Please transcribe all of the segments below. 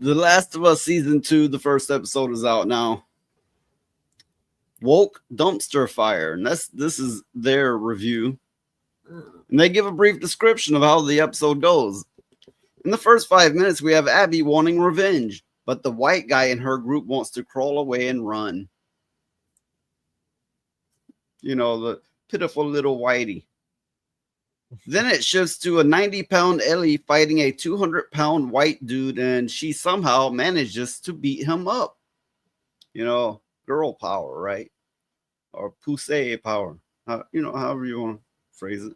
The Last of Us season 2, the first episode is out now. Woke dumpster fire, and this is their review. And they give a brief description of how the episode goes. In the first 5 minutes, we have Abby wanting revenge, but the white guy in her group wants to crawl away and run. You know, the pitiful little whitey. Then it shifts to a 90-pound Ellie fighting a 200-pound white dude, and she somehow manages to beat him up. You know, girl power, right? Or poussé power. However you want to phrase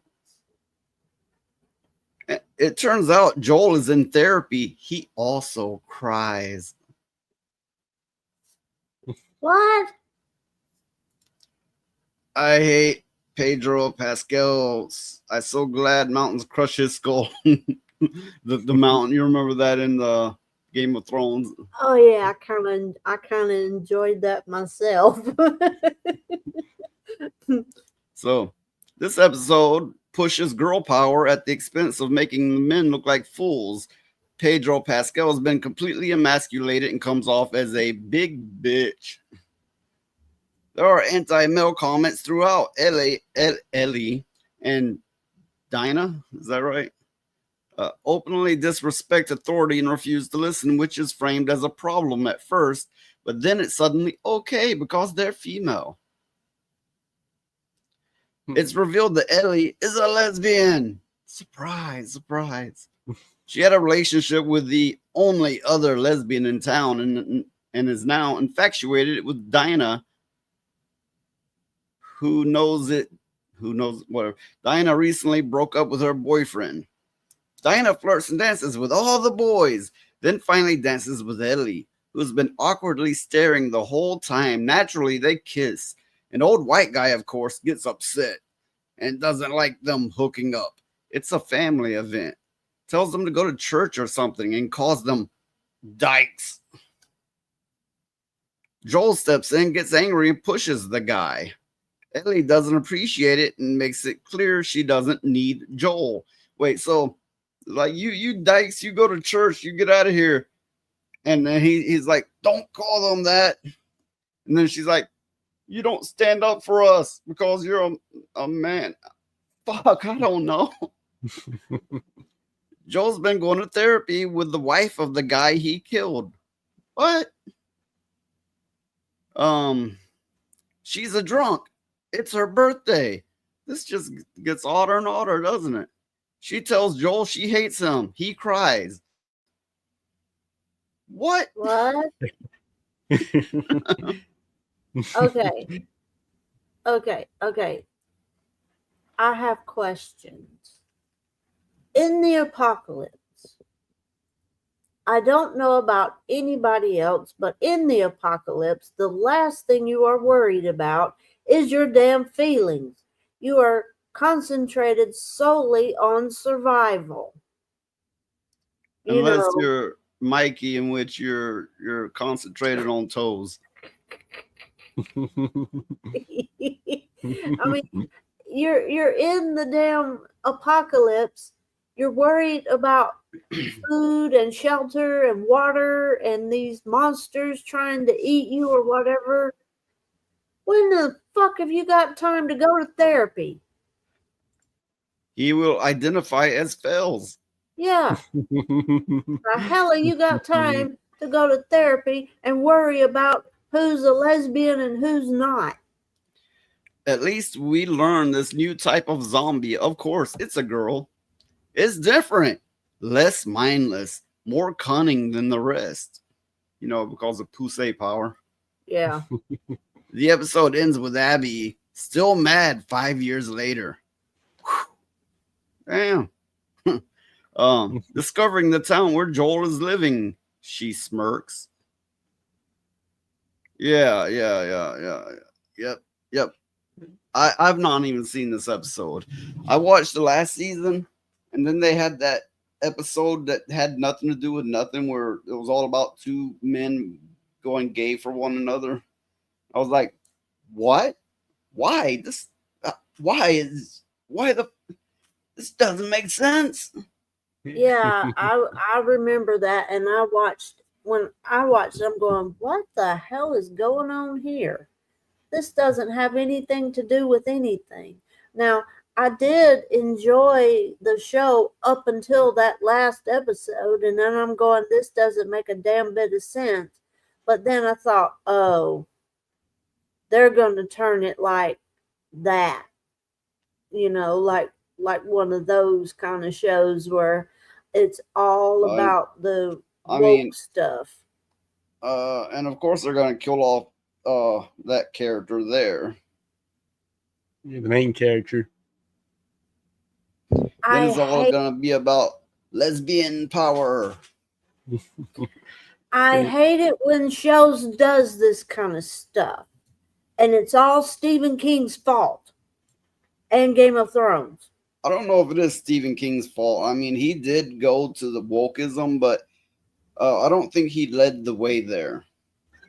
it. It turns out Joel is in therapy. He also cries. What? I hate Pedro Pascal. I'm so glad mountains crush his skull. the mountain. You remember that in the Game of Thrones? Oh yeah, I kind of enjoyed that myself. So this episode pushes girl power at the expense of making the men look like fools. Pedro Pascal has been completely emasculated and comes off as a big bitch. There are anti-male comments throughout. Ellie and Dinah, is that right? Openly disrespect authority and refuse to listen, which is framed as a problem at first, but then it's suddenly okay because they're female. It's revealed that Ellie is a lesbian. Surprise, surprise. She had a relationship with the only other lesbian in town and is now infatuated with Dinah. Who knows whatever. Dinah recently broke up with her boyfriend. Dinah flirts and dances with all the boys, then finally dances with Ellie, who's been awkwardly staring the whole time. Naturally, they kiss. An old white guy, of course, gets upset and doesn't like them hooking up. It's a family event. Tells them to go to church or something and calls them dykes. Joel steps in, gets angry, and pushes the guy. Ellie doesn't appreciate it and makes it clear she doesn't need Joel. Wait, so like you dykes, you go to church, you get out of here. And then he's like, don't call them that. And then she's like, you don't stand up for us because you're a man. Fuck, I don't know. Joel's been going to therapy with the wife of the guy he killed. What? She's a drunk. It's her birthday. This just gets odder and odder, doesn't it? She tells Joel she hates him. He cries. What? What? Okay. Okay. I have questions. In the apocalypse, I don't know about anybody else, but in the apocalypse, the last thing you are worried about is your damn feelings. You are concentrated solely on survival. Unless you're Mikey, in which you're concentrated on toes. I mean, you're in the damn apocalypse. You're worried about food and shelter and water and these monsters trying to eat you or whatever. When the fuck have you got time to go to therapy? He will identify as Fells. Yeah. The hell have you got time to go to therapy and worry about who's a lesbian and who's not? At least we learn this new type of zombie. Of course, it's a girl. It's different, less mindless, more cunning than the rest. You know, because of poussé power. Yeah. The episode ends with Abby still mad 5 years later. Whew. Damn. Discovering the town where Joel is living, she smirks. Yeah. Yep. I've not even seen this episode. I watched the last season, and then they had that episode that had nothing to do with nothing, where it was all about two men going gay for one another. I was like, what? Why? This doesn't make sense. Yeah, I remember that, and I watched when I watched it, I'm going, what the hell is going on here? This doesn't have anything to do with anything. Now, I did enjoy the show up until that last episode, and then I'm going, this doesn't make a damn bit of sense. But then I thought, oh, they're going to turn it like that, like one of those kind of shows where it's all about the woke stuff. And of course they're going to kill off that character there. Yeah, the main character. Then it's all going to be about lesbian power. I hate it when shows does this kind of stuff. And it's all Stephen King's fault. And Game of Thrones. I don't know if it is Stephen King's fault. I mean, he did go to the wokeism, but I don't think he led the way there.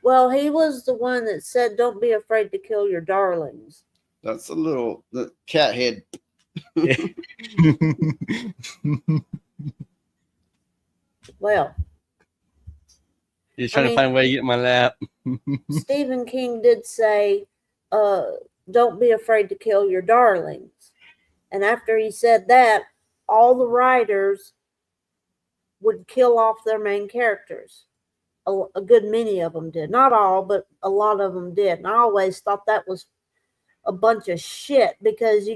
Well, he was the one that said, don't be afraid to kill your darlings. That's the cat head. Well, he's trying to find a way to get in my lap. Stephen King did say, don't be afraid to kill your darlings. And after he said that, all the writers would kill off their main characters. A good many of them did. Not all, but a lot of them did. And I always thought that was a bunch of shit, because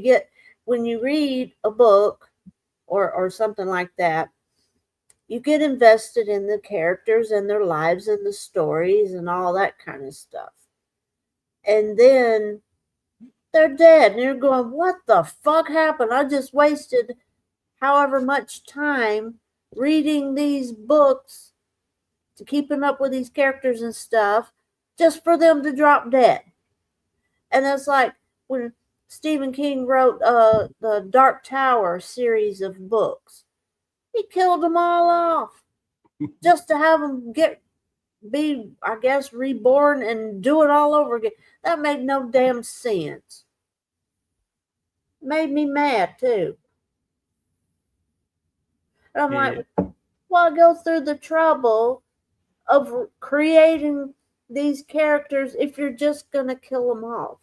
when you read a book or something like that, you get invested in the characters and their lives and the stories and all that kind of stuff. And then they're dead. And you're going, what the fuck happened? I just wasted however much time reading these books, to keeping up with these characters and stuff, just for them to drop dead. And it's like when Stephen King wrote the Dark Tower series of books. He killed them all off just to have them be, I guess, reborn and do it all over again. That made no damn sense. Made me mad too. And I'm like, well, go through the trouble of creating these characters if you're just going to kill them off.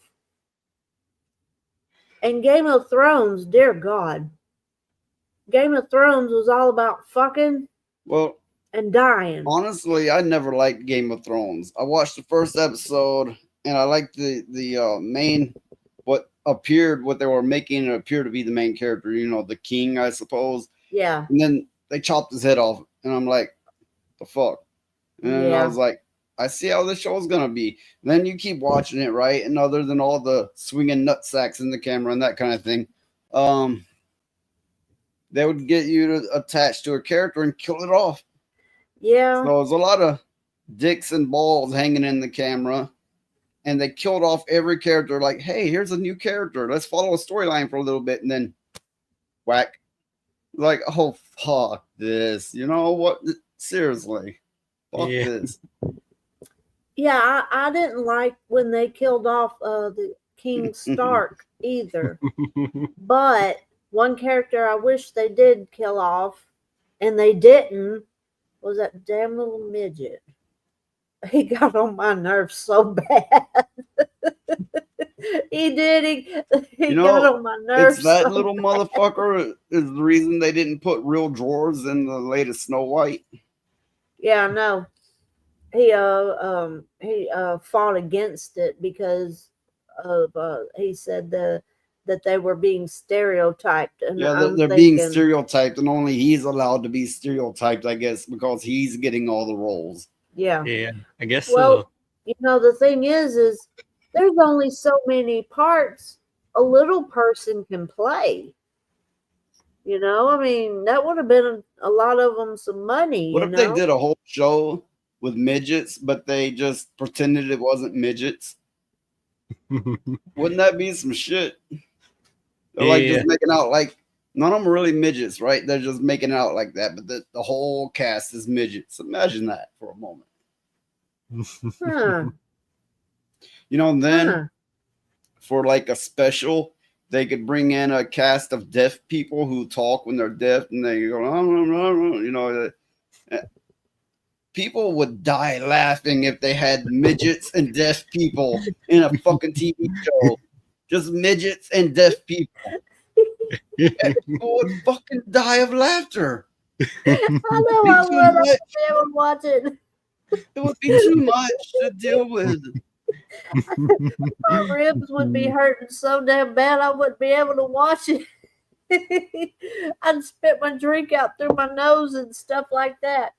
And Game of Thrones, dear God, Game of Thrones was all about fucking and dying. Honestly, I never liked Game of Thrones. I watched the first episode and I liked the main, what they were making it appear to be the main character, the king, I suppose. Yeah. And then they chopped his head off and I'm like, the fuck? And I was like, I see how this show is going to be. And then you keep watching it, right? And other than all the swinging nutsacks in the camera and that kind of thing, they would get you to attach to a character and kill it off. Yeah. So there's a lot of dicks and balls hanging in the camera. And they killed off every character. Like, hey, here's a new character. Let's follow a storyline for a little bit. And then whack. Like, oh, fuck this. You know what? Seriously. Fuck this. Yeah, I didn't like when they killed off the King Stark either. But one character I wish they did kill off, and they didn't, was that damn little midget. He got on my nerves so bad. He did. He got on my nerves. It's that little motherfucker is the reason they didn't put real drawers in the latest Snow White. Yeah, I know. He fought against it because of he said that they were being stereotyped. And they're being stereotyped, and only he's allowed to be stereotyped, I guess, because he's getting all the roles. Yeah. Yeah, I guess well, so. The thing is there's only so many parts a little person can play. I mean, that would have been a lot of them some money. What if they did a whole show with midgets, but they just pretended it wasn't midgets? Wouldn't that be some shit? They're just making out like none of them are really midgets, right? They're just making out like that, but the whole cast is midgets. Imagine that for a moment. Huh. And then for like a special, they could bring in a cast of deaf people who talk when they're deaf, and they go, people would die laughing if they had midgets and deaf people in a fucking TV show. Just midgets and deaf people. People would fucking die of laughter. I know I would. I would be able to watch it. It would be too much to deal with. My ribs would be hurting so damn bad I wouldn't be able to watch it. I'd spit my drink out through my nose and stuff like that.